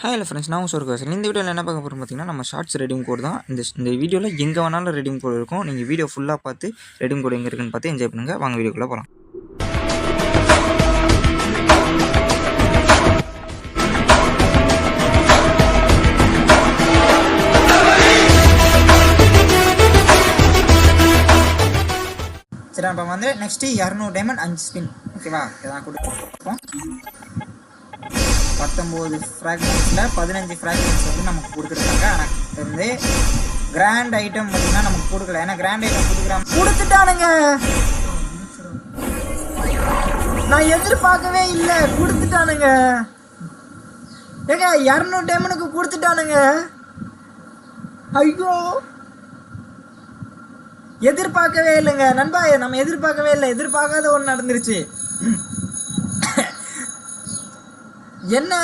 Hello friends, நான் உங்கள் பேசுகிறேன். இந்த வீடியோவில் என்ன பார்க்க போகிறோம் பார்த்தீங்கன்னா, நம்ம ஷார்ட்ஸ் ரெடீம் கோட் தான். இந்த வீடியோவில் எங்கே வேணாலும் ரெடீம் கோட் இருக்கும். நீங்கள் வீடியோ ஃபுல்லாக பார்த்து ரெடீம் கோட் எங்கே இருக்குன்னு பார்த்து என்ஜாய் பண்ணுங்கள். வாங்க வீடியோக்குள்ளே போகலாம். சரி, இப்போ வந்து நெக்ஸ்ட்டு 200 டைமண்ட் 5 ஸ்பின். ஓகேவா? இதான் கொடுப்போம். 19 ஃப்ராக்மெண்ட்ஸில் 15 ஃப்ராக்மெண்ட்ஸ் வந்து நமக்கு கொடுத்துருக்காங்க. ஆனால் வந்து கிராண்ட் ஐட்டம் பார்த்தீங்கன்னா நமக்கு கொடுக்கல. ஏன்னா கிராண்ட் ஐட்டம் கொடுத்துட்டானுங்க. நான் எதிர்பார்க்கவே இல்லை, கொடுத்துட்டானுங்க. ஏங்க 200 டைமண்டுக்கு கொடுத்துட்டானுங்க. ஐயோ, எதிர்பார்க்கவே இல்லைங்க நண்பா, நம்ம எதிர்பார்க்கவே இல்லை. எதிர்பார்க்காத ஒன்று நடந்துருச்சு. என்ன